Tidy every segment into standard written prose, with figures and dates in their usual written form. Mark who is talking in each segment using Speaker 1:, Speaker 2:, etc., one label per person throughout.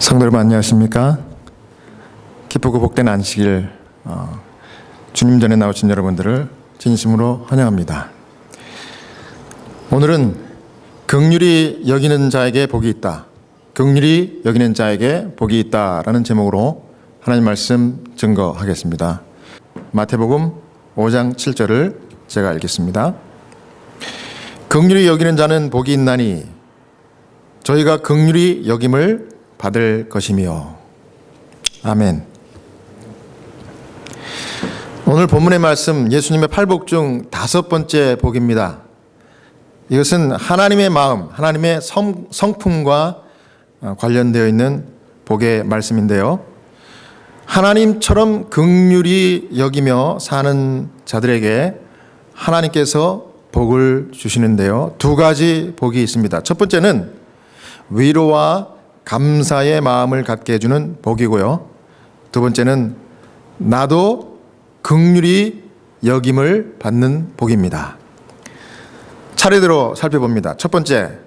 Speaker 1: 성도 여러분 안녕하십니까? 기쁘고 복된 안식일 주님 전에 나오신 여러분들을 진심으로 환영합니다. 오늘은 긍휼히 여기는 자에게 복이 있다, 긍휼히 여기는 자에게 복이 있다라는 제목으로 하나님 말씀 증거하겠습니다. 마태복음 5장 7절을 제가 읽겠습니다. 긍휼히 여기는 자는 복이 있나니 저희가 긍휼히 여김을 받을 것이며. 아멘. 오늘 본문의 말씀, 예수님의 팔복 중 5번째 복입니다. 이것은 하나님의 마음, 하나님의 성품과 관련되어 있는 복의 말씀인데요, 하나님처럼 긍휼히 여기며 사는 자들에게 하나님께서 복을 주시는데요, 두 가지 복이 있습니다. 첫 번째는 위로와 감사의 마음을 갖게 해주는 복이고요, 두 번째는 나도 긍휼히 여김을 받는 복입니다. 차례대로 살펴봅니다. 첫 번째,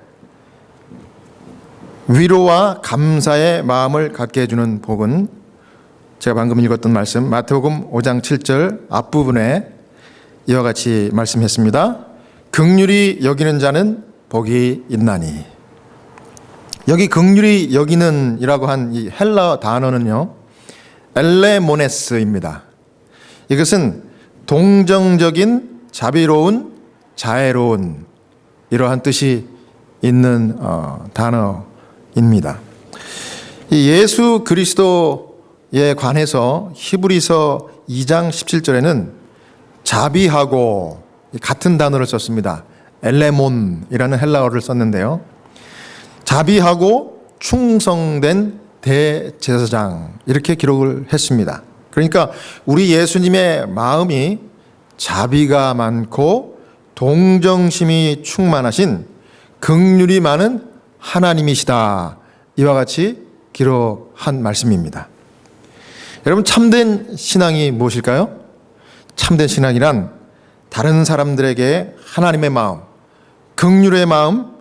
Speaker 1: 위로와 감사의 마음을 갖게 해주는 복은 제가 방금 읽었던 말씀 마태복음 5장 7절 앞부분에 이와 같이 말씀했습니다. 긍휼히 여기는 자는 복이 있나니. 여기 긍휼히 여기는 이라고 한 이 헬라어 단어는요, 엘레모네스입니다. 이것은 동정적인, 자비로운, 자애로운, 이러한 뜻이 있는 단어입니다. 이 예수 그리스도에 관해서 히브리서 2장 17절에는 자비하고 같은 단어를 썼습니다. 엘레몬이라는 헬라어를 썼는데요, 자비하고 충성된 대제사장, 이렇게 기록을 했습니다. 그러니까 우리 예수님의 마음이 자비가 많고 동정심이 충만하신 긍휼이 많은 하나님이시다, 이와 같이 기록한 말씀입니다. 여러분, 참된 신앙이 무엇일까요? 참된 신앙이란 다른 사람들에게 하나님의 마음, 긍휼의 마음,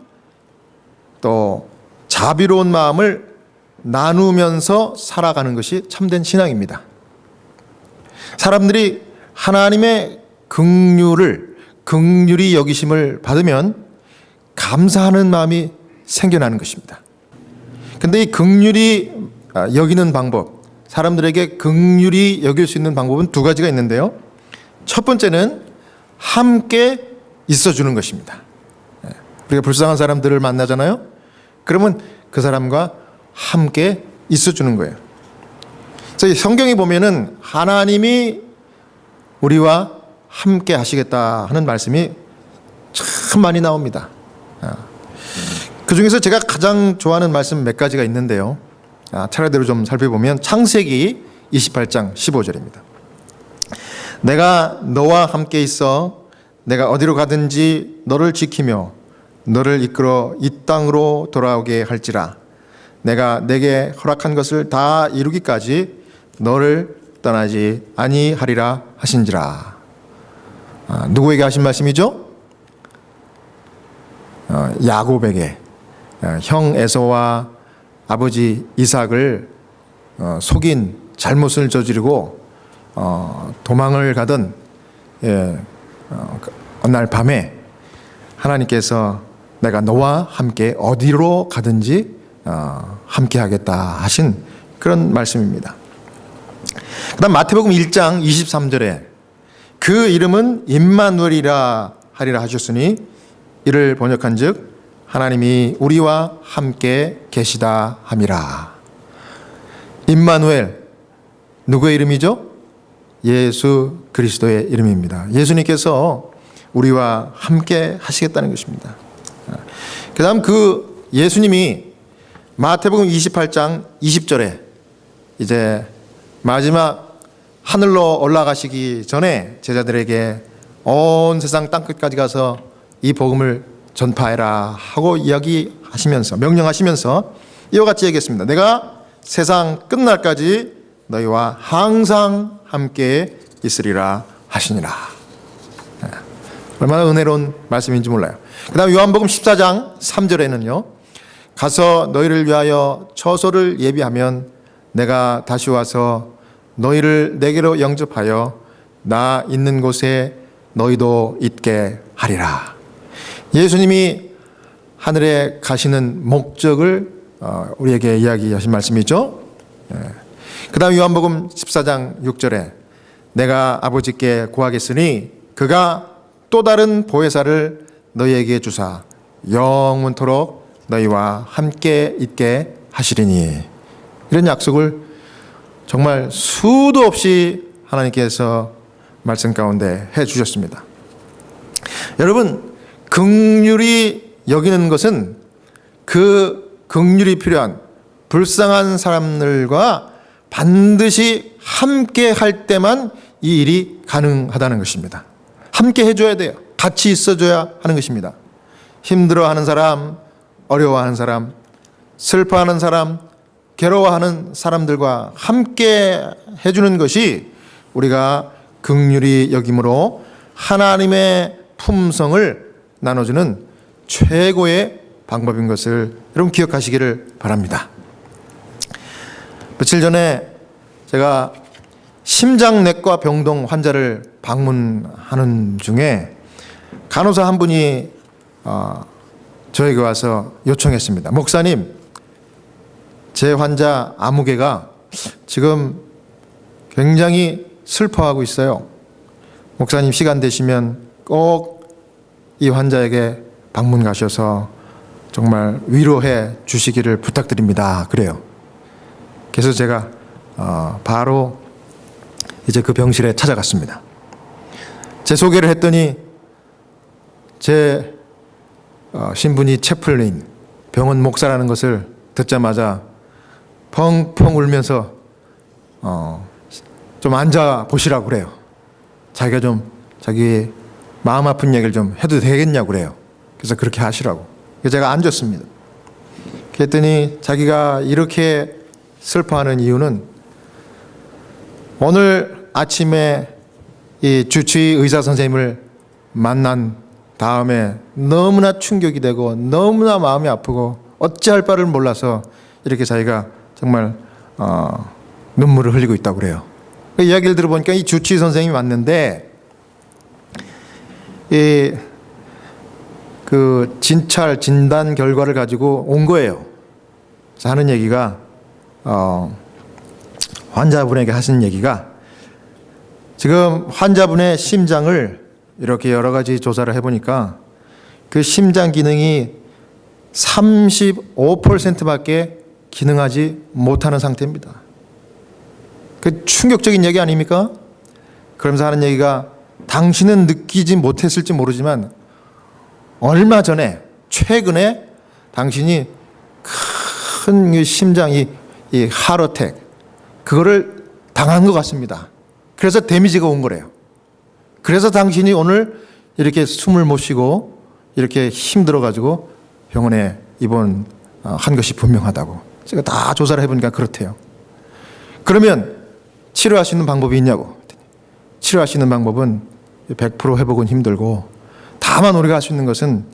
Speaker 1: 또 자비로운 마음을 나누면서 살아가는 것이 참된 신앙입니다. 사람들이 하나님의 긍휼히 여기심을 받으면 감사하는 마음이 생겨나는 것입니다. 그런데 이 긍휼히 여기는 방법, 사람들에게 긍휼히 여길 수 있는 방법은 두 가지가 있는데요, 첫 번째는 함께 있어주는 것입니다. 우리가 불쌍한 사람들을 만나잖아요. 그러면 그 사람과 함께 있어주는 거예요. 그래서 성경에 보면은 하나님이 우리와 함께 하시겠다 하는 말씀이 참 많이 나옵니다. 그 중에서 제가 가장 좋아하는 말씀 몇 가지가 있는데요, 차례대로 좀 살펴보면 창세기 28장 15절입니다. 내가 너와 함께 있어 내가 어디로 가든지 너를 지키며 너를 이끌어 이 땅으로 돌아오게 할지라. 내가 내게 허락한 것을 다 이루기까지 너를 떠나지 아니하리라 하신지라. 누구에게 하신 말씀이죠? 야곱에게, 형 에서와 아버지 이삭을 속인, 잘못을 저지르고 도망을 가던 어느 날 밤에 하나님께서 내가 너와 함께 어디로 가든지 함께 하겠다 하신 그런 말씀입니다. 그 다음 마태복음 1장 23절에 그 이름은 임마누엘이라 하리라 하셨으니 이를 번역한 즉 하나님이 우리와 함께 계시다 함이라. 임마누엘, 누구의 이름이죠? 예수 그리스도의 이름입니다. 예수님께서 우리와 함께 하시겠다는 것입니다. 그 다음 그 예수님이 마태복음 28장 20절에 이제 마지막 하늘로 올라가시기 전에 제자들에게 온 세상 땅끝까지 가서 이 복음을 전파해라 하고 이야기하시면서, 명령하시면서 이와 같이 얘기했습니다. 내가 세상 끝날까지 너희와 항상 함께 있으리라 하시니라. 얼마나 은혜로운 말씀인지 몰라요. 그 다음 요한복음 14장 3절에는요 가서 너희를 위하여 처소를 예비하면 내가 다시 와서 너희를 내게로 영접하여 나 있는 곳에 너희도 있게 하리라. 예수님이 하늘에 가시는 목적을 우리에게 이야기하신 말씀이죠. 그 다음 요한복음 14장 6절에 내가 아버지께 구하겠으니 그가 또 다른 보혜사를 너희에게 주사 영원토록 너희와 함께 있게 하시리니, 이런 약속을 정말 수도 없이 하나님께서 말씀 가운데 해 주셨습니다. 여러분, 긍휼히 여기는 것은 그 긍휼이 필요한 불쌍한 사람들과 반드시 함께 할 때만 이 일이 가능하다는 것입니다. 함께 해줘야 돼요. 같이 있어줘야 하는 것입니다. 힘들어하는 사람, 어려워하는 사람, 슬퍼하는 사람, 괴로워하는 사람들과 함께 해주는 것이 우리가 긍휼히 여김으로 하나님의 품성을 나눠주는 최고의 방법인 것을 여러분 기억하시기를 바랍니다. 며칠 전에 제가 심장내과 병동 환자를 방문하는 중에 간호사 한 분이 저에게 와서 요청했습니다. 목사님, 제 환자 아무개가 지금 굉장히 슬퍼하고 있어요. 목사님 시간 되시면 꼭 이 환자에게 방문 가셔서 정말 위로해 주시기를 부탁드립니다. 그래요. 그래서 제가 바로 이제 그 병실에 찾아갔습니다. 제 소개를 했더니 제 신분이 채플린, 병원 목사라는 것을 듣자마자 펑펑 울면서 좀 앉아 보시라고 그래요. 자기가 좀 자기 마음 아픈 얘기를 좀 해도 되겠냐고 그래요. 그래서 그렇게 하시라고. 그래서 제가 앉았습니다. 그랬더니 자기가 이렇게 슬퍼하는 이유는 오늘 아침에 이 주치의 의사 선생님을 만난 다음에 너무나 충격이 되고 너무나 마음이 아프고 어찌할 바를 몰라서 이렇게 자기가 정말 눈물을 흘리고 있다고 그래요. 그 이야기를 들어보니까 이 주치의 선생님이 왔는데 그 진찰 진단 결과를 가지고 온 거예요. 그래서 하는 얘기가 환자분에게 하시는 얘기가, 지금 환자분의 심장을 이렇게 여러 가지 조사를 해보니까 그 심장 기능이 35%밖에 기능하지 못하는 상태입니다. 그 충격적인 얘기 아닙니까? 그러면서 하는 얘기가, 당신은 느끼지 못했을지 모르지만 얼마 전에 최근에 당신이 큰 심장이 이 하트어택 그거를 당한 것 같습니다. 그래서 데미지가 온 거래요. 그래서 당신이 오늘 이렇게 숨을 못 쉬고 이렇게 힘들어 가지고 병원에 입원한 것이 분명하다고. 제가 다 조사를 해보니까 그렇대요. 그러면 치료할 수 있는 방법이 있냐고. 치료할 수 있는 방법은 100% 회복은 힘들고, 다만 우리가 할 수 있는 것은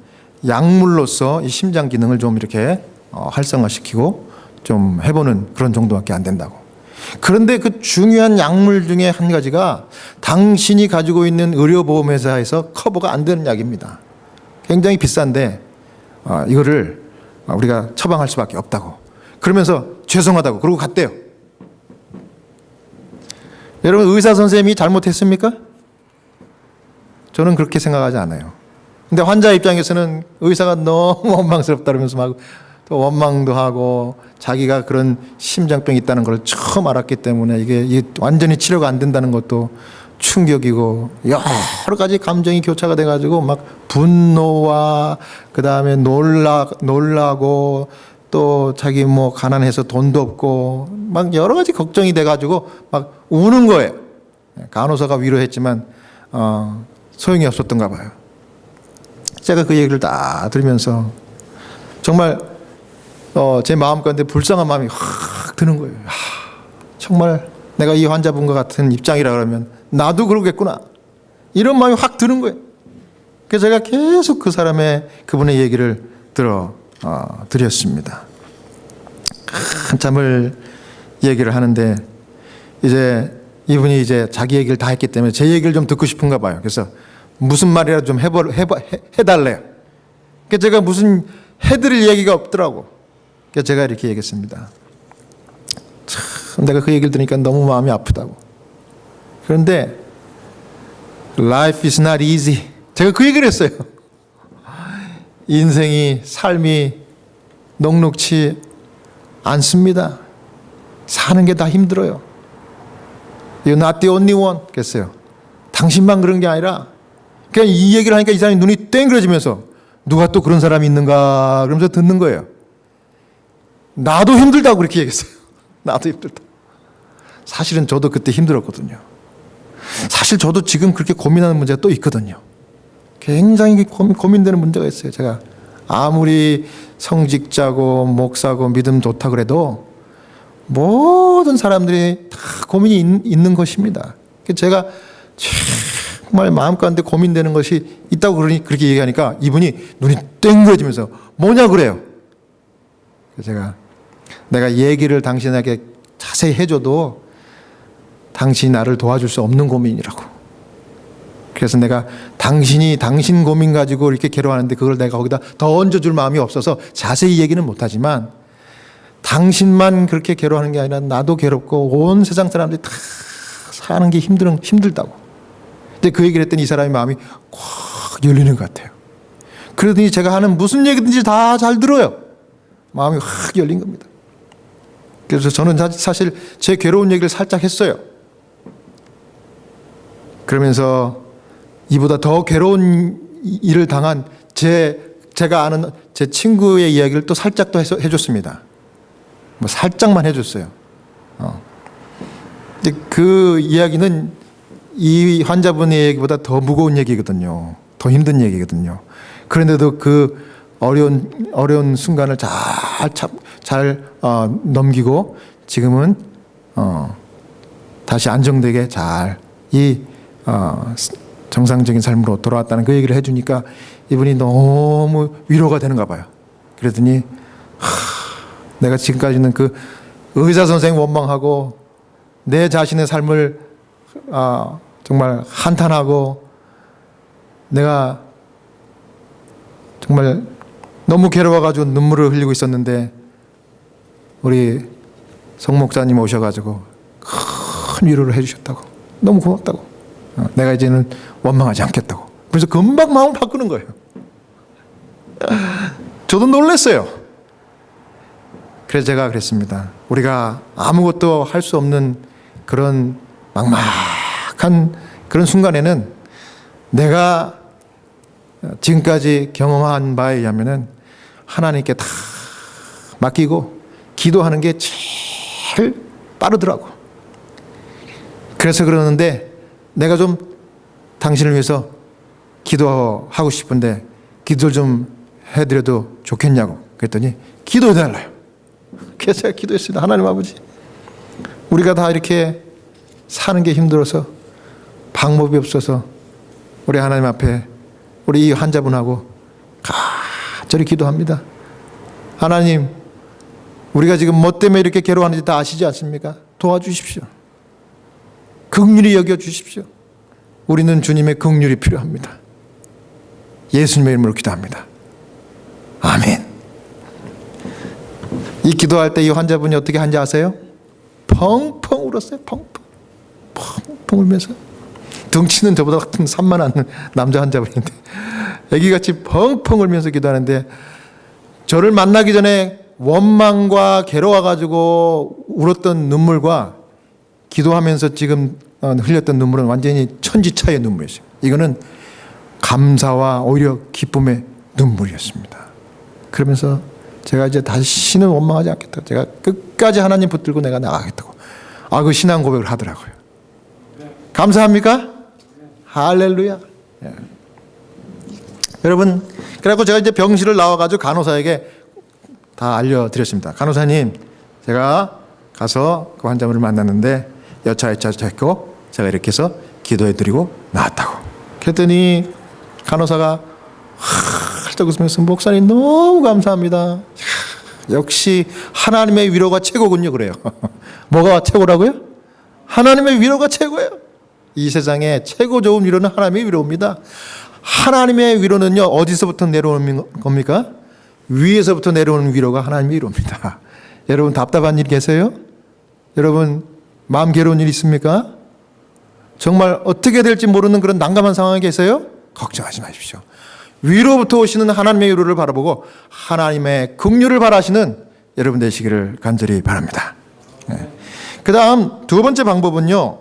Speaker 1: 약물로서 이 심장 기능을 좀 이렇게 활성화시키고 좀 해보는 그런 정도밖에 안 된다고. 그런데 그 중요한 약물 중에 한 가지가 당신이 가지고 있는 의료보험회사에서 커버가 안 되는 약입니다. 굉장히 비싼데 이거를 우리가 처방할 수밖에 없다고. 그러면서 죄송하다고 그러고 갔대요. 여러분, 의사 선생님이 잘못했습니까? 저는 그렇게 생각하지 않아요. 근데 환자 입장에서는 의사가 너무 원망스럽다 그러면서 막 또 원망도 하고, 자기가 그런 심장병이 있다는 걸 처음 알았기 때문에 이게 완전히 치료가 안 된다는 것도 충격이고, 여러 가지 감정이 교차가 돼가지고 막 분노와 그 다음에 놀라고 또 자기 뭐 가난해서 돈도 없고 막 여러 가지 걱정이 돼가지고 막 우는 거예요. 간호사가 위로했지만 소용이 없었던가 봐요. 제가 그 얘기를 다 들으면서 정말 제 마음 가운데 불쌍한 마음이 확 드는 거예요. 정말 내가 이 환자분과 같은 입장이라 그러면 나도 그러겠구나, 이런 마음이 확 드는 거예요. 그래서 제가 계속 그분의 얘기를 들어 드렸습니다. 한참을 얘기를 하는데 이제 이분이 이제 자기 얘기를 다 했기 때문에 제 얘기를 좀 듣고 싶은가 봐요. 그래서 무슨 말이라도 좀 해달래요. 그러니까 제가 무슨 해드릴 얘기가 없더라고. 그래서 제가 이렇게 얘기했습니다. 참 내가 그 얘기를 들으니까 너무 마음이 아프다고. 그런데 Life is not easy. 제가 그 얘기를 했어요. 인생이 삶이 녹록치 않습니다. 사는 게 다 힘들어요. You're not the only one. 그랬어요. 당신만 그런 게 아니라 그냥 이 얘기를 하니까 이 사람이 눈이 땡그러지면서 누가 또 그런 사람이 있는가 그러면서 듣는 거예요. 나도 힘들다고 그렇게 얘기했어요. 나도 힘들다. 사실은 저도 그때 힘들었거든요. 사실 저도 지금 그렇게 고민하는 문제가 또 있거든요. 굉장히 고민되는 문제가 있어요. 제가 아무리 성직자고 목사고 믿음 좋다 그래도 모든 사람들이 다 고민이 있는 것입니다. 제가 정말 마음가운데 고민되는 것이 있다고 그렇게 얘기하니까 이분이 눈이 땡그러지면서 뭐냐 그래요. 제가 내가 얘기를 당신에게 자세히 해줘도 당신이 나를 도와줄 수 없는 고민이라고. 그래서 내가 당신 고민 가지고 이렇게 괴로워하는데 그걸 내가 거기다 더 얹어줄 마음이 없어서 자세히 얘기는 못하지만 당신만 그렇게 괴로워하는 게 아니라 나도 괴롭고 온 세상 사람들이 다 사는 게 힘들다고. 근데 그 얘기를 했더니 이 사람의 마음이 확 열리는 것 같아요. 그러더니 제가 하는 무슨 얘기든지 다 잘 들어요. 마음이 확 열린 겁니다. 그래서 저는 사실 제 괴로운 얘기를 살짝 했어요. 그러면서 이보다 더 괴로운 일을 당한 제가 아는 제 친구의 이야기를 또 살짝 또 해줬습니다. 뭐 살짝만 해줬어요. 근데 그 이야기는 이 환자분의 얘기보다 더 무거운 얘기거든요. 더 힘든 얘기거든요. 그런데도 그 어려운 순간을 잘 넘기고 지금은 다시 안정되게 잘 정상적인 삶으로 돌아왔다는 그 얘기를 해주니까 이분이 너무 위로가 되는가 봐요. 그러더니 내가 지금까지는 그 의사 선생님 원망하고 내 자신의 삶을 정말 한탄하고 내가 정말 너무 괴로워가지고 눈물을 흘리고 있었는데 우리 송 목사님 오셔가지고 큰 위로를 해주셨다고. 너무 고맙다고. 내가 이제는 원망하지 않겠다고. 그래서 금방 마음을 바꾸는 거예요. 저도 놀랐어요. 그래서 제가 그랬습니다. 우리가 아무것도 할 수 없는 그런 막막한 그런 순간에는 내가 지금까지 경험한 바에 의하면은 하나님께 다 맡기고 기도하는 게 제일 빠르더라고. 그래서 그러는데 내가 좀 당신을 위해서 기도하고 싶은데 기도를 좀 해드려도 좋겠냐고 그랬더니 기도해달라요. 그래서 제가 기도했습니다. 하나님 아버지, 우리가 다 이렇게 사는 게 힘들어서 방법이 없어서 우리 하나님 앞에 우리 이 환자분하고 간절히 기도합니다. 하나님, 우리가 지금 뭐 때문에 이렇게 괴로워하는지 다 아시지 않습니까? 도와주십시오. 긍휼히 여겨주십시오. 우리는 주님의 긍휼이 필요합니다. 예수님의 이름으로 기도합니다. 아멘. 이 기도할 때 이 환자분이 어떻게 한지 아세요? 펑펑 울었어요. 펑펑 울면서. 덩치는 저보다 같은 산만한 남자 환자분인데 애기같이 펑펑 울면서 기도하는데 저를 만나기 전에 원망과 괴로워가지고 울었던 눈물과 기도하면서 지금 흘렸던 눈물은 완전히 천지차이의 눈물이었어요. 이거는 감사와 오히려 기쁨의 눈물이었습니다. 그러면서 제가 이제 다시는 원망하지 않겠다. 제가 끝까지 하나님 붙들고 내가 나가겠다고. 그 신앙 고백을 하더라고요. 감사합니까? 할렐루야. 예. 여러분, 그래갖고 제가 이제 병실을 나와가지고 간호사에게 다 알려드렸습니다. 간호사님, 제가 가서 그 환자분을 만났는데 여차했고 제가 이렇게 해서 기도해드리고 나왔다고. 그랬더니 간호사가 활짝 웃으면서 목사님 너무 감사합니다. 역시 하나님의 위로가 최고군요. 그래요. 뭐가 최고라고요? 하나님의 위로가 최고예요. 이 세상에 최고 좋은 위로는 하나님의 위로입니다. 하나님의 위로는요, 어디서부터 내려오는 겁니까? 위에서부터 내려오는 위로가 하나님의 위로입니다. 여러분 답답한 일 계세요? 여러분 마음 괴로운 일 있습니까? 정말 어떻게 될지 모르는 그런 난감한 상황에 계세요? 걱정하지 마십시오. 위로부터 오시는 하나님의 위로를 바라보고 하나님의 긍휼을 바라시는 여러분 되시기를 간절히 바랍니다. 그 다음 두 번째 방법은요,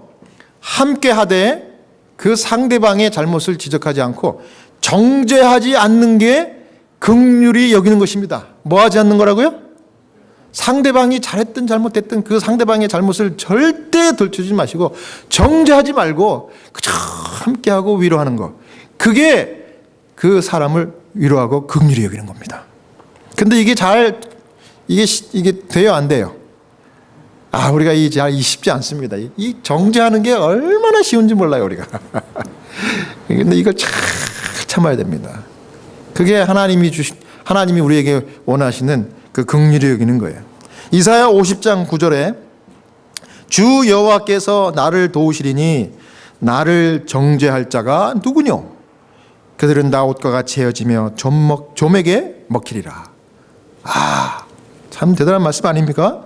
Speaker 1: 함께 하되 그 상대방의 잘못을 지적하지 않고 정죄하지 않는 게 긍휼히 여기는 것입니다. 뭐 하지 않는 거라고요? 상대방이 잘했든 잘못했든 그 상대방의 잘못을 절대 들추지 마시고 정죄하지 말고 그저 함께하고 위로하는 거. 그게 그 사람을 위로하고 긍휼히 여기는 겁니다. 근데 이게 돼요, 안 돼요? 우리가 쉽지 않습니다. 이 정죄하는 게 얼마나 쉬운지 몰라요, 우리가. 근데 이걸 잘 참아야 됩니다. 그게 하나님이 우리에게 원하시는 그 긍휼히 여기는 거예요. 이사야 50장 9절에 주 여호와께서 나를 도우시리니 나를 정죄할 자가 누구뇨? 그들은 나 옷과 같이 헤어지며 좀에게 먹히리라. 참 대단한 말씀 아닙니까?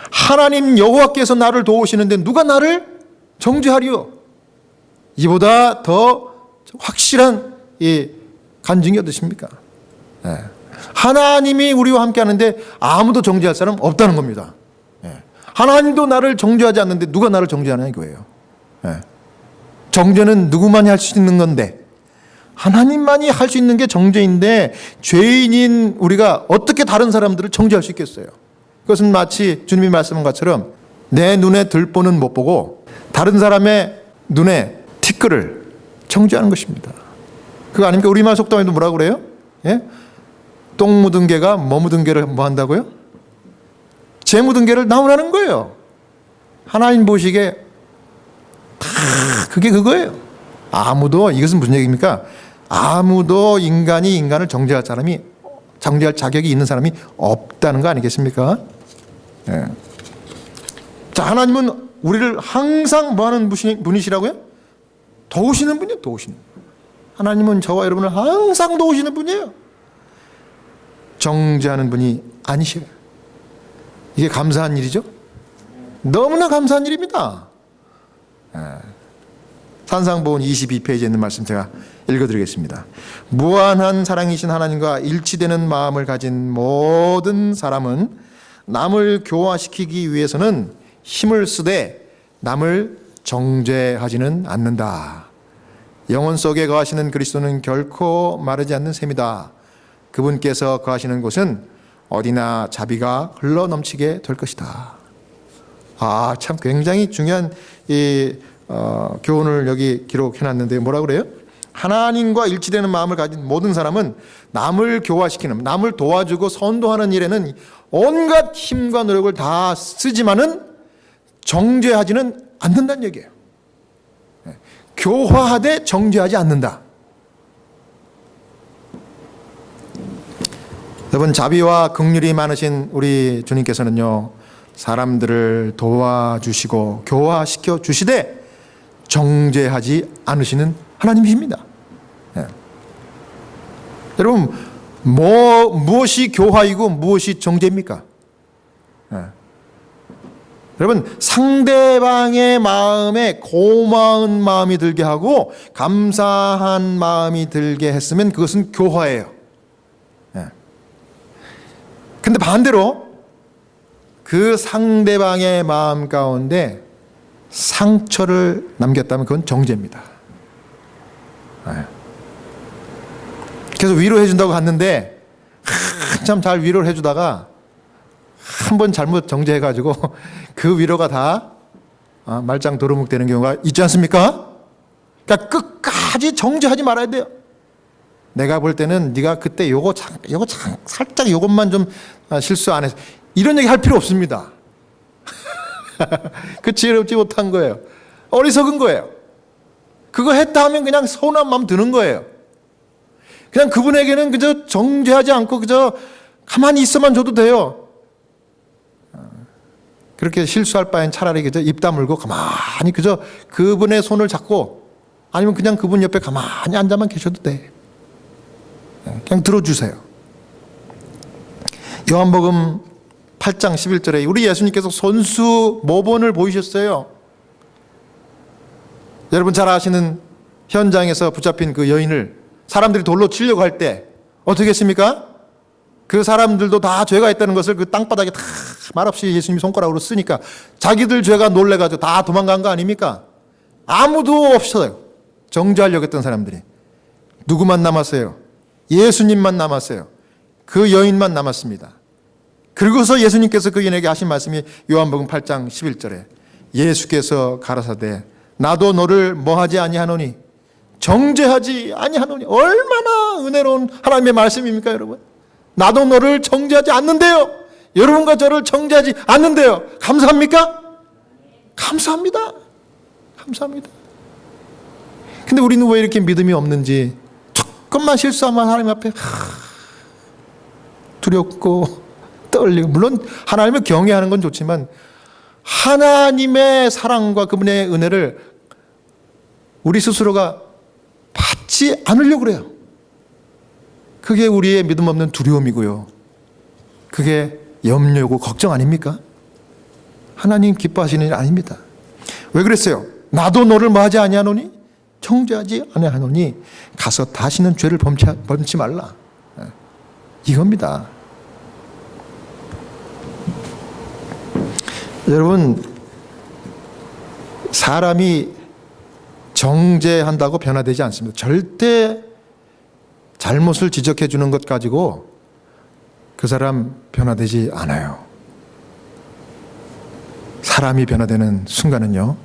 Speaker 1: 하나님 여호와께서 나를 도우시는데 누가 나를 정죄하리요? 이보다 더 확실한 간증이 어떠십니까? 하나님이 우리와 함께 하는데 아무도 정죄할 사람 없다는 겁니다. 하나님도 나를 정죄하지 않는데 누가 나를 정죄하냐 이거예요. 정죄는 누구만이 할 수 있는 건데 하나님만이 할 수 있는 게 정죄인데 죄인인 우리가 어떻게 다른 사람들을 정죄할 수 있겠어요? 그것은 마치 주님이 말씀한 것처럼 내 눈에 들보는 못 보고 다른 사람의 눈에 티끌을 정죄하는 것입니다. 그거 아닙니까? 우리말 속담에도 뭐라고 그래요? 똥 묻은 개가 뭐 묻은 개를 뭐 한다고요? 재 묻은 개를 나오라는 거예요. 하나님 보시기에 다 그게 그거예요. 이것은 무슨 얘기입니까? 아무도 인간이 인간을 정죄할 자격이 있는 사람이 없다는 거 아니겠습니까? 자, 하나님은 우리를 항상 뭐하는 분이시라고요? 도우시는 분이에요. 도우시는 분. 하나님은 저와 여러분을 항상 도우시는 분이에요. 정죄하는 분이 아니셔요. 이게 감사한 일이죠. 너무나 감사한 일입니다. 산상보훈 22페이지에 있는 말씀 제가 읽어드리겠습니다. 무한한 사랑이신 하나님과 일치되는 마음을 가진 모든 사람은 남을 교화시키기 위해서는 힘을 쓰되 남을 정죄하지는 않는다. 영혼 속에 거하시는 그리스도는 결코 마르지 않는 셈이다. 그분께서 거하시는 곳은 어디나 자비가 흘러넘치게 될 것이다. 참 굉장히 중요한 교훈을 여기 기록해놨는데 뭐라 그래요? 하나님과 일치되는 마음을 가진 모든 사람은 남을 교화시키는, 남을 도와주고 선도하는 일에는 온갖 힘과 노력을 다 쓰지만은 정죄하지는 않는다는 얘기예요. 교화하되 정죄하지 않는다. 여러분, 자비와 긍휼이 많으신 우리 주님께서는요, 사람들을 도와주시고 교화시켜 주시되 정죄하지 않으시는 하나님이십니다. 여러분, 무엇이 교화이고 무엇이 정죄입니까? 여러분, 상대방의 마음에 고마운 마음이 들게 하고 감사한 마음이 들게 했으면 그것은 교화예요. 근데 반대로 그 상대방의 마음 가운데 상처를 남겼다면 그건 정죄입니다. 그래서 위로해 준다고 갔는데 한참 잘 위로를 해주다가 한 번 잘못 정죄해가지고 그 위로가 다 말짱 도루묵 되는 경우가 있지 않습니까? 그러니까 끝까지 정죄하지 말아야 돼요. 내가 볼 때는 네가 그때 요거 살짝 요것만 좀 실수 안 해서 이런 얘기 할 필요 없습니다. 그 지혜롭지 못한 거예요. 어리석은 거예요. 그거 했다 하면 그냥 서운한 마음 드는 거예요. 그냥 그분에게는 그저 정죄하지 않고 그저 가만히 있어만 줘도 돼요. 그렇게 실수할 바엔 차라리 그저 입 다물고 가만히 그저 그분의 손을 잡고 아니면 그냥 그분 옆에 가만히 앉아만 계셔도 돼. 그냥 들어주세요. 요한복음 8장 11절에 우리 예수님께서 손수 모본을 보이셨어요. 여러분 잘 아시는 현장에서 붙잡힌 그 여인을 사람들이 돌로 치려고 할 때 어떻게 했습니까? 그 사람들도 다 죄가 있다는 것을 그 땅바닥에 다 말없이 예수님이 손가락으로 쓰니까 자기들 죄가 놀래가지고 다 도망간 거 아닙니까? 아무도 없어요. 정죄하려고 했던 사람들이. 누구만 남았어요? 예수님만 남았어요. 그 여인만 남았습니다. 그리고서 예수님께서 그 여인에게 하신 말씀이 요한복음 8장 11절에 예수께서 가라사대 나도 너를 뭐하지 아니하노니 정죄하지 아니하노니. 얼마나 은혜로운 하나님의 말씀입니까 여러분? 나도 너를 정죄하지 않는데요. 여러분과 저를 정죄하지 않는데요. 감사합니까? 감사합니다. 감사합니다. 근데 우리는 왜 이렇게 믿음이 없는지, 조금만 실수하면 하나님 앞에 두렵고 떨리고, 물론 하나님을 경외하는 건 좋지만 하나님의 사랑과 그분의 은혜를 우리 스스로가 받지 않으려고 그래요. 그게 우리의 믿음 없는 두려움이고요. 그게 염려고 걱정 아닙니까? 하나님 기뻐하시는 일 아닙니다. 왜 그랬어요? 나도 너를 뭐하지 아니하노니 정죄하지 아니하노니 가서 다시는 죄를 범치 말라. 이겁니다. 여러분, 사람이 정죄한다고 변화되지 않습니다. 절대 잘못을 지적해 주는 것 가지고 그 사람 변화되지 않아요. 사람이 변화되는 순간은요,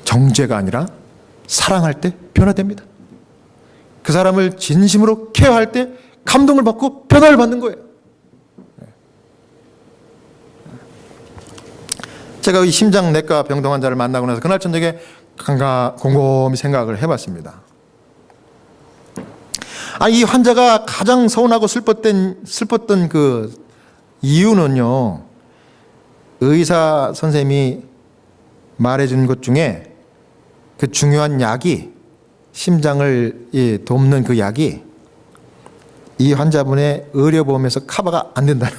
Speaker 1: 정죄가 아니라 사랑할 때 변화됩니다. 그 사람을 진심으로 케어할 때 감동을 받고 변화를 받는 거예요. 제가 이 심장내과 병동 환자를 만나고 나서 그날 저녁에 곰곰이 생각을 해봤습니다. 이 환자가 가장 서운하고 슬펐던 그 이유는요, 의사 선생님이 말해준 것 중에 그 중요한 약이, 심장을 돕는 그 약이 이 환자분의 의료보험에서 커버가 안 된다는.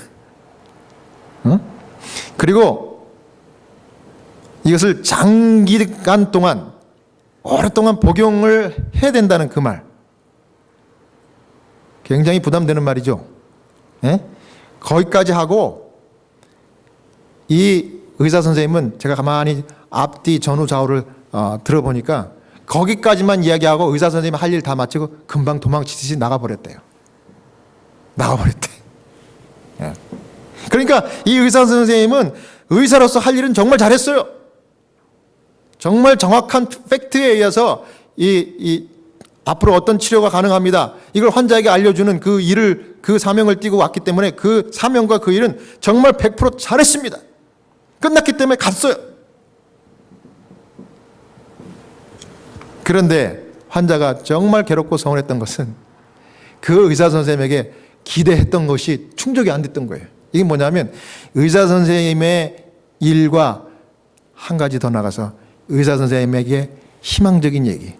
Speaker 1: 그리고 이것을 장기간 동안 오랫동안 복용을 해야 된다는 그 말. 굉장히 부담되는 말이죠. 거기까지 하고 이 의사 선생님은 제가 가만히 앞뒤 전후 좌우를 들어보니까 거기까지만 이야기하고 의사 선생님이 할 일 다 마치고 금방 도망치듯이 나가버렸대요. 나가버렸대. 그러니까 이 의사 선생님은 의사로서 할 일은 정말 잘했어요. 정말 정확한 팩트에 의해서 앞으로 어떤 치료가 가능합니다, 이걸 환자에게 알려주는 그 일을, 그 사명을 띠고 왔기 때문에 그 사명과 그 일은 정말 100% 잘했습니다. 끝났기 때문에 갔어요. 그런데 환자가 정말 괴롭고 서운했던 것은 그 의사 선생님에게 기대했던 것이 충족이 안 됐던 거예요. 이게 뭐냐면 의사 선생님의 일과 한 가지 더 나가서 의사 선생님에게 희망적인 얘기,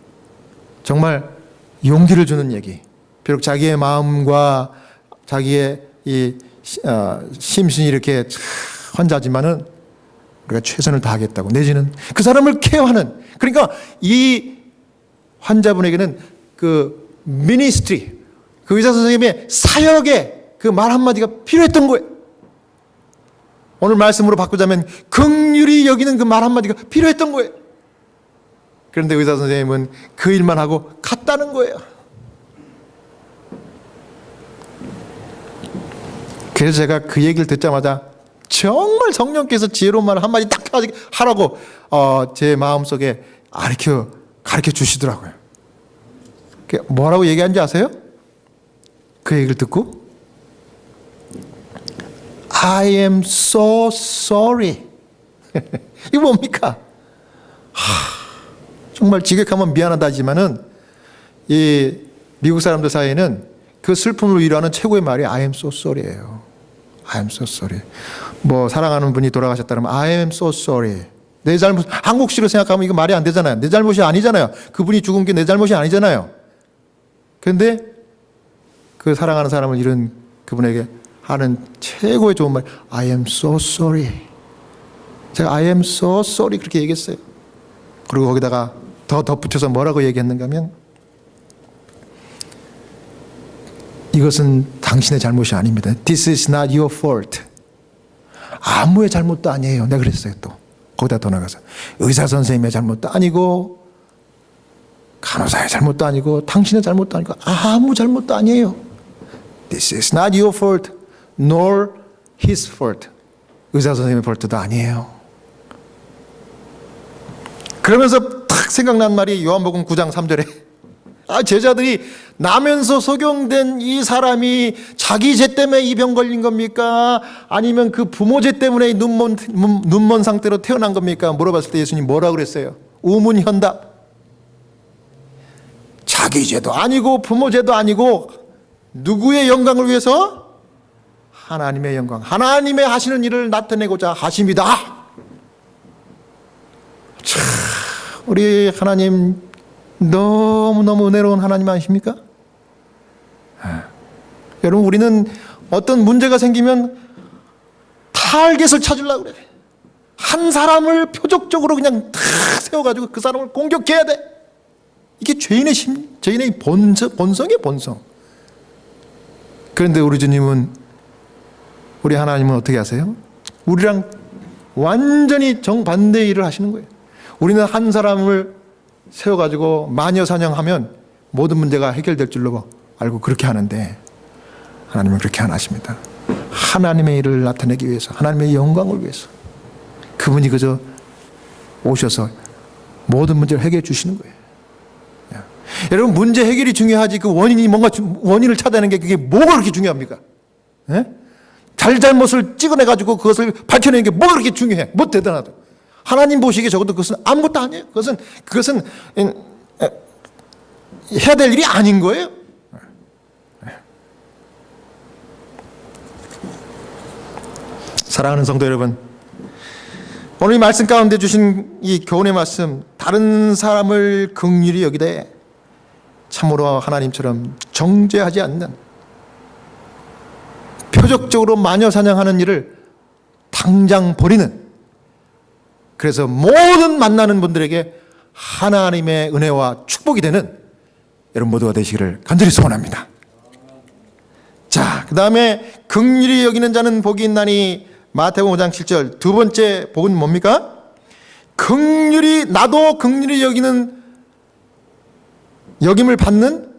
Speaker 1: 정말 용기를 주는 얘기, 비록 자기의 마음과 자기의 심신이 이렇게 환자지만은 우리가 최선을 다하겠다고, 내지는 그 사람을 케어하는, 그러니까 이 환자분에게는 그 미니스트리, 그 의사 선생님의 사역의 그 말 한마디가 필요했던 거예요. 오늘 말씀으로 바꾸자면 긍휼히 여기는 그 말 한마디가 필요했던 거예요. 그런데 의사 선생님은 그 일만 하고 갔다는 거예요. 그래서 제가 그 얘기를 듣자마자 정말 성령께서 지혜로운 말 한마디 딱 하라고 제 마음속에 가르쳐 주시더라고요. 뭐라고 얘기한지 아세요? 그 얘기를 듣고 I am so sorry. 이거 뭡니까? 정말 지극하면 미안하다지만은 이 미국 사람들 사이에는 그 슬픔을 위로하는 최고의 말이 I am so sorry예요. I am so sorry. 뭐 사랑하는 분이 돌아가셨다면 I am so sorry. 내 잘못, 한국식으로 생각하면 이거 말이 안 되잖아요. 내 잘못이 아니잖아요. 그분이 죽은 게 내 잘못이 아니잖아요. 그런데 그 사랑하는 사람을 잃은 그분에게 하는 최고의 좋은 말 I am so sorry. 제가 I am so sorry 그렇게 얘기했어요. 그리고 거기다가 더 덧붙여서 뭐라고 얘기했는가 하면 이것은 당신의 잘못이 아닙니다. This is not your fault. 아무의 잘못도 아니에요. 내가 그랬어요. 또 거기다 더 나가서 의사 선생님의 잘못도 아니고 간호사의 잘못도 아니고 당신의 잘못도 아니고 아무 잘못도 아니에요. This is not your fault nor his fault. 의사 선생님의 fault도 아니에요. 그러면서 탁 생각난 말이 요한복음 9장 3절에 제자들이 나면서 속용된 이 사람이 자기 죄 때문에 이 병 걸린 겁니까? 아니면 그 부모 죄 때문에 눈먼 상태로 태어난 겁니까? 물어봤을 때 예수님 뭐라고 그랬어요? 우문현답. 자기 죄도 아니고 부모 죄도 아니고 누구의 영광을 위해서? 하나님의 영광, 하나님의 하시는 일을 나타내고자 하십니다. 참, 우리 하나님 너무너무 은혜로운 하나님 아니십니까? 여러분, 우리는 어떤 문제가 생기면 타겟을 찾으려고 그래. 한 사람을 표적적으로 그냥 탁 세워가지고 그 사람을 공격해야 돼. 이게 죄인의 죄인의 본성이에요, 본성. 그런데 우리 주님은, 우리 하나님은 어떻게 하세요? 우리랑 완전히 정반대의 일을 하시는 거예요. 우리는 한 사람을 세워가지고 마녀사냥하면 모든 문제가 해결될 줄로 알고 그렇게 하는데 하나님은 그렇게 안 하십니다. 하나님의 일을 나타내기 위해서, 하나님의 영광을 위해서 그분이 그저 오셔서 모든 문제를 해결해 주시는 거예요. 여러분, 문제 해결이 중요하지 그 원인이 뭔가 원인을 찾아내는 게 그게 뭐가 그렇게 중요합니까? 예? 잘못을 찍어내가지고 그것을 밝혀내는 게 뭐가 그렇게 중요해? 뭐 대단하다. 하나님 보시기에 적어도 그것은 아무것도 아니에요. 그것은 해야 될 일이 아닌 거예요. 사랑하는 성도 여러분, 오늘 이 말씀 가운데 주신 이 교훈의 말씀, 다른 사람을 긍휼히 여기되 참으로 하나님처럼 정죄하지 않는, 표적적으로 마녀 사냥하는 일을 당장 버리는, 그래서 모든 만나는 분들에게 하나님의 은혜와 축복이 되는 여러분 모두가 되시기를 간절히 소원합니다. 자, 그 다음에 긍휼히 여기는 자는 복이 있나니, 마태복음 5장 7절 두 번째 복은 뭡니까? 나도 긍휼히 여김을 받는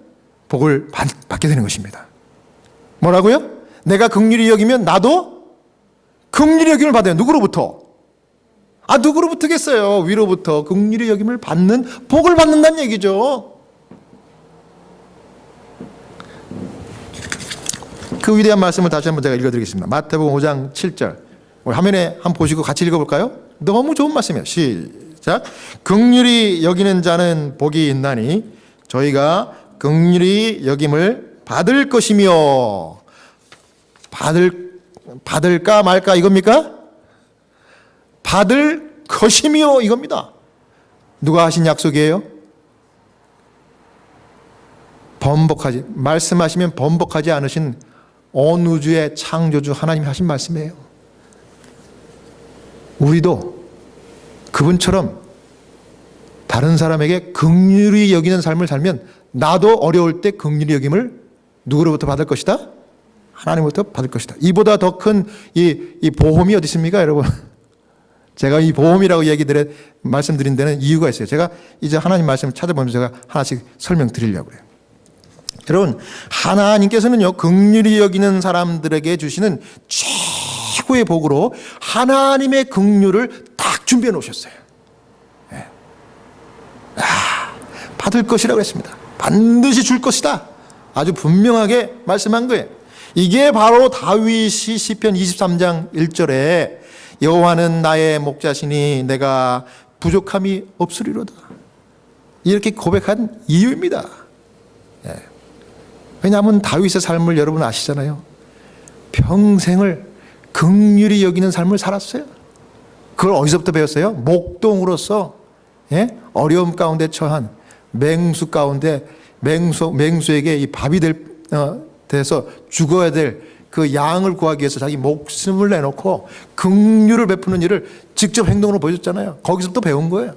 Speaker 1: 복을 받게 되는 것입니다. 뭐라고요? 내가 긍휼히 여기면 나도 긍휼히 여김을 받아요. 누구로부터? 누구로부터겠어요? 위로부터 긍휼히 여김을 받는 복을 받는다는 얘기죠. 그 위대한 말씀을 다시 한번 제가 읽어드리겠습니다. 마태복음 5장 7절 화면에 한번 보시고 같이 읽어볼까요? 너무 좋은 말씀이에요. 시작. 긍휼히 여기는 자는 복이 있나니 저희가 긍휼히 여김을 받을 것이며, 받을까 말까 이겁니까? 받을 것이며 이겁니다. 누가 하신 약속이에요? 말씀하시면 번복하지 않으신 온 우주의 창조주 하나님이 하신 말씀이에요. 우리도 그분처럼 다른 사람에게 긍휼히 여기는 삶을 살면 나도 어려울 때 긍휼히 여김을 누구로부터 받을 것이다? 하나님으로부터 받을 것이다. 이보다 더 큰 이 보험이 어디 있습니까, 여러분? 제가 이 보험이라고 말씀드린 데는 이유가 있어요. 제가 이제 하나님 말씀을 찾아보면서 제가 하나씩 설명드리려고 그래요. 여러분, 하나님께서는요, 긍휼히 여기는 사람들에게 주시는 최고의 복으로 하나님의 긍휼을 딱 준비해 놓으셨어요. 받을 것이라고 했습니다. 반드시 줄 것이다. 아주 분명하게 말씀한 거예요. 이게 바로 다윗이 시편 23장 1절에 여호와는 나의 목자시니 내가 부족함이 없으리로다, 이렇게 고백한 이유입니다. 왜냐하면 다윗의 삶을 여러분 아시잖아요. 평생을 긍휼히 여기는 삶을 살았어요. 그걸 어디서부터 배웠어요? 목동으로서, 예? 어려움 가운데 처한 맹수 가운데 맹수에게 이 밥이 돼서 죽어야 될 그 양을 구하기 위해서 자기 목숨을 내놓고 긍휼을 베푸는 일을 직접 행동으로 보여줬잖아요. 거기서부터 배운 거예요.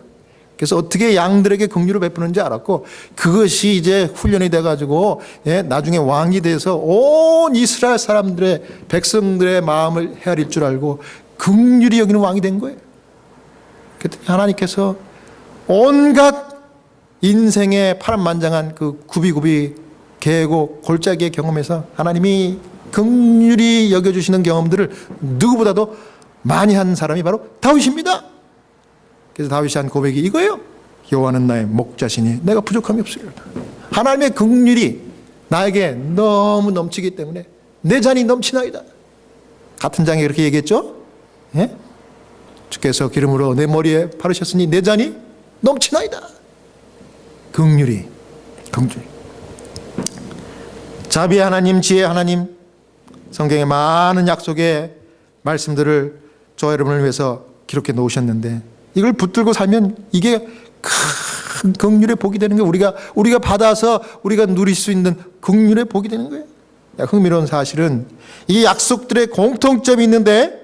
Speaker 1: 그래서 어떻게 양들에게 긍휼을 베푸는지 알았고, 그것이 이제 훈련이 돼가지고, 예, 나중에 왕이 돼서 온 이스라엘 사람들의, 백성들의 마음을 헤아릴 줄 알고 긍휼히 여기는 왕이 된 거예요. 그랬더니 하나님께서 온갖 인생의 파란만장한 그 굽이굽이 개고 골짜기의 경험에서 하나님이 긍휼히 여겨주시는 경험들을 누구보다도 많이 한 사람이 바로 다윗입니다. 그래서 다윗이 한 고백이 이거예요. 여호와는 나의 목자시니 내가 부족함이 없으리로다. 하나님의 긍휼이 나에게 너무 넘치기 때문에 내 잔이 넘치나이다. 같은 장에 그렇게 얘기했죠. 예? 주께서 기름으로 내 머리에 바르셨으니 내 잔이 넘치나이다. 긍휼히. 자비의 하나님, 지혜의 하나님, 성경의 많은 약속의 말씀들을 저와 여러분을 위해서 기록해 놓으셨는데, 이걸 붙들고 살면 이게 큰 긍휼의 복이 되는 거예요. 우리가 받아서 우리가 누릴 수 있는 긍휼의 복이 되는 거예요. 흥미로운 사실은 이 약속들의 공통점이 있는데,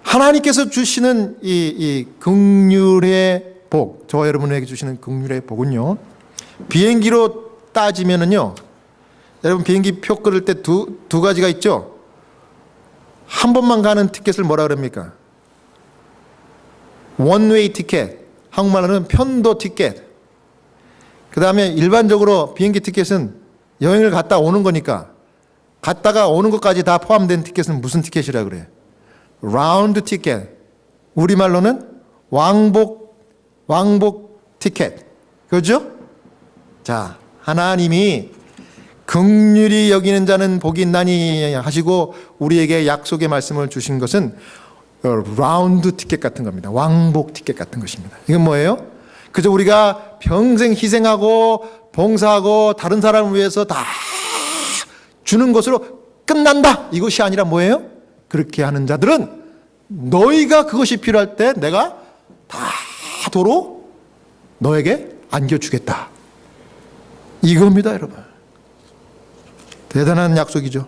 Speaker 1: 하나님께서 주시는 이 긍휼의 복, 저와 여러분에게 주시는 긍휼의 복은요, 비행기로 따지면은요, 여러분 비행기 표 끊을 때 두 가지가 있죠. 한 번만 가는 티켓을 뭐라 그럽니까? 원웨이 티켓, 한국말로는 편도 티켓. 그 다음에 일반적으로 비행기 티켓은 여행을 갔다 오는 거니까, 갔다가 오는 것까지 다 포함된 티켓은 무슨 티켓이라 그래요? 라운드 티켓. 우리말로는 왕복 티켓. 그렇죠? 자, 하나님이 긍휼히 여기는 자는 복이 있나니 하시고 우리에게 약속의 말씀을 주신 것은 라운드 티켓 같은 겁니다. 왕복 티켓 같은 것입니다. 이건 뭐예요? 그저 우리가 평생 희생하고 봉사하고 다른 사람을 위해서 다 주는 것으로 끝난다, 이것이 아니라 뭐예요? 그렇게 하는 자들은 너희가 그것이 필요할 때 내가 다 도로 너에게 안겨주겠다, 이겁니다. 여러분, 대단한 약속이죠.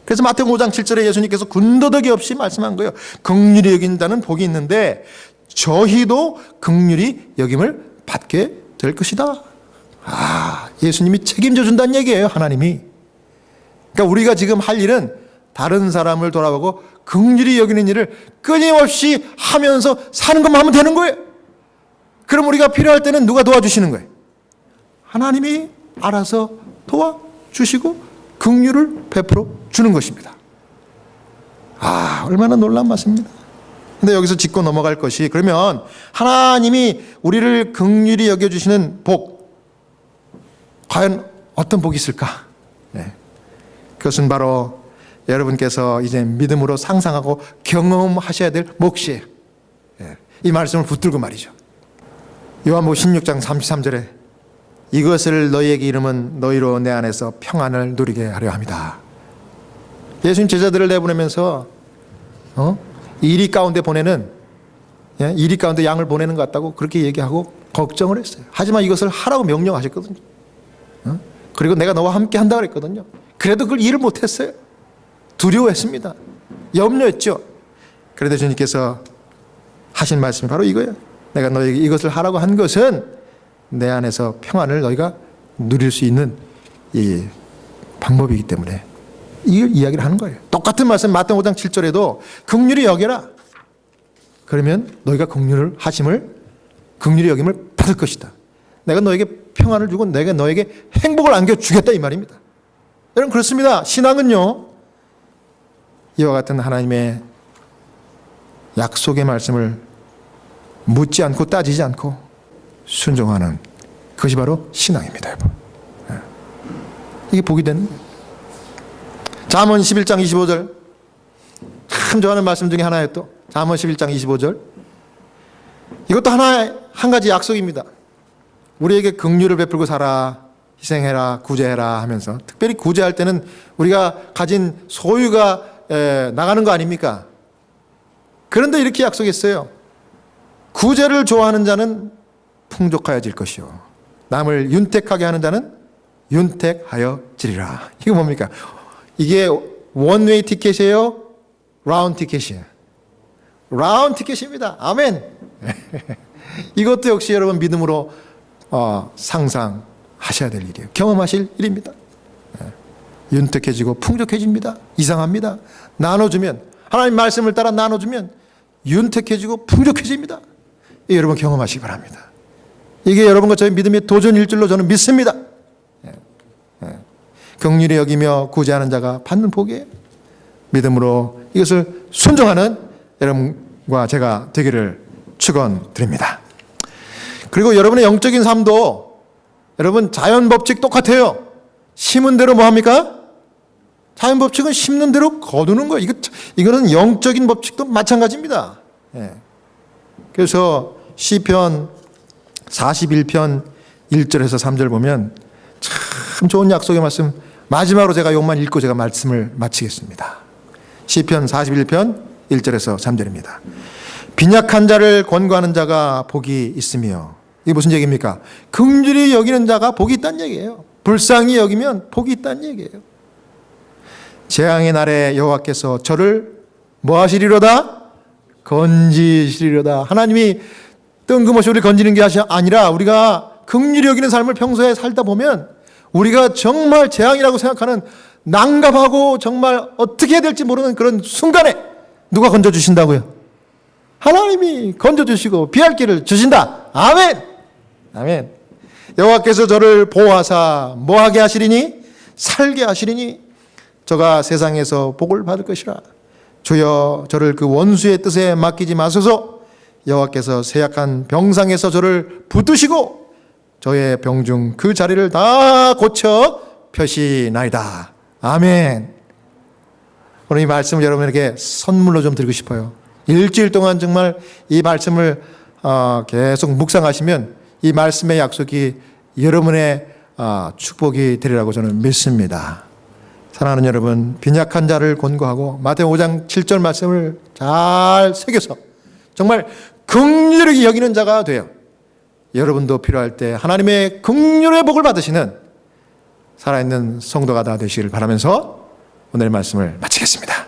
Speaker 1: 그래서 마태복음 5장 7절에 예수님께서 군더더기 없이 말씀한 거예요. 긍휼히 여긴다는 복이 있는데 저희도 긍휼히 여김을 받게 될 것이다. 예수님이 책임져 준다는 얘기예요. 하나님이. 그러니까 우리가 지금 할 일은 다른 사람을 돌아보고 긍휼히 여기는 일을 끊임없이 하면서 사는 것만 하면 되는 거예요. 그럼 우리가 필요할 때는 누가 도와주시는 거예요? 하나님이 알아서 도와주시고 긍휼을 베풀어 주는 것입니다. 얼마나 놀라운 말씀입니다. 근데 여기서 짚고 넘어갈 것이, 그러면 하나님이 우리를 긍휼히 여겨주시는 복, 과연 어떤 복이 있을까? 네. 그것은 바로 여러분께서 이제 믿음으로 상상하고 경험하셔야 될 몫이에요. 네. 이 말씀을 붙들고 말이죠. 요한복음 16장 33절에 이것을 너희에게 이름은 너희로 내 안에서 평안을 누리게 하려 합니다. 예수님 제자들을 내보내면서 이리 가운데 보내는, 이리 가운데 양을 보내는 것 같다고 그렇게 얘기하고 걱정을 했어요. 하지만 이것을 하라고 명령하셨거든요. 그리고 내가 너와 함께 한다고 그랬거든요. 그래도 그걸 일을 못했어요. 두려워했습니다. 염려했죠. 그런데 주님께서 하신 말씀이 바로 이거예요. 내가 너에게 이것을 하라고 한 것은 내 안에서 평안을 너희가 누릴 수 있는 이 방법이기 때문에 이걸 이야기를 하는 거예요. 똑같은 말씀 마태복음 5장 7절에도 긍휼히 여겨라. 그러면 너희가 긍휼을 하심을, 긍휼히 여김을 받을 것이다. 내가 너에게 평안을 주고 내가 너에게 행복을 안겨주겠다, 이 말입니다. 여러분, 그렇습니다. 신앙은요, 이와 같은 하나님의 약속의 말씀을 묻지 않고 따지지 않고 순종하는, 그것이 바로 신앙입니다. 여러분. 이게 복이 되는 거예요. 잠언 11장 25절, 참 좋아하는 말씀 중에 하나예요. 또 잠언 11장 25절, 이것도 한 가지 약속입니다. 우리에게 긍휼을 베풀고 살아. 희생해라, 구제해라 하면서, 특별히 구제할 때는 우리가 가진 소유가 나가는 거 아닙니까? 그런데 이렇게 약속했어요. 구제를 좋아하는 자는 풍족하여질 것이요, 남을 윤택하게 하는 자는 윤택하여지리라. 이거 뭡니까? 이게 원웨이 티켓이에요? 라운드 티켓이에요? 라운드 티켓입니다. 아멘. 이것도 역시 여러분 믿음으로 상상하셔야 될 일이에요. 경험하실 일입니다. 윤택해지고 풍족해집니다. 이상합니다. 나눠주면, 하나님 말씀을 따라 나눠주면 윤택해지고 풍족해집니다. 여러분 경험하시기 바랍니다. 이게 여러분과 저의 믿음의 도전일 줄로 저는 믿습니다. 긍휼히 여기며 구제하는 자가 받는 복이에요. 믿음으로 이것을 순종하는 여러분과 제가 되기를 축원드립니다. 그리고 여러분의 영적인 삶도 여러분 자연 법칙 똑같아요. 심은 대로 뭐 합니까? 자연 법칙은 심는 대로 거두는 거예요. 이거는 영적인 법칙도 마찬가지입니다. 그래서 시편 41편 1절에서 3절 보면 참 좋은 약속의 말씀, 마지막으로 제가 이것만 읽고 제가 말씀을 마치겠습니다. 시편 41편 1절에서 3절입니다. 빈약한 자를 권고하는 자가 복이 있으며, 이게 무슨 얘기입니까? 긍휼히 여기는 자가 복이 있다는 얘기예요. 불쌍히 여기면 복이 있다는 얘기예요. 재앙의 날에 여호와께서 저를 뭐 하시리로다? 건지시리로다. 하나님이 뜬금없이 우리를 건지는 게 아니라 우리가 긍휼히 여기는 삶을 평소에 살다 보면 우리가 정말 재앙이라고 생각하는 난감하고 정말 어떻게 해야 될지 모르는 그런 순간에 누가 건져주신다고요? 하나님이 건져주시고 피할 길을 주신다. 아멘. 아멘. 여호와께서 저를 보호하사 뭐하게 하시리니? 살게 하시리니 저가 세상에서 복을 받을 것이라. 주여 저를 그 원수의 뜻에 맡기지 마소서. 여호와께서 세약한 병상에서 저를 붙드시고 저의 병중 그 자리를 다 고쳐 펴시나이다. 아멘. 오늘 이 말씀을 여러분에게 선물로 좀 드리고 싶어요. 일주일 동안 정말 이 말씀을 계속 묵상하시면 이 말씀의 약속이 여러분의 축복이 되리라고 저는 믿습니다. 사랑하는 여러분, 빈약한 자를 권고하고 마태복음 5장 7절 말씀을 잘 새겨서 정말 긍휼히 여기는 자가 돼요. 여러분도 필요할 때 하나님의 긍휼의 복을 받으시는 살아있는 성도가 다 되시길 바라면서 오늘의 말씀을 마치겠습니다.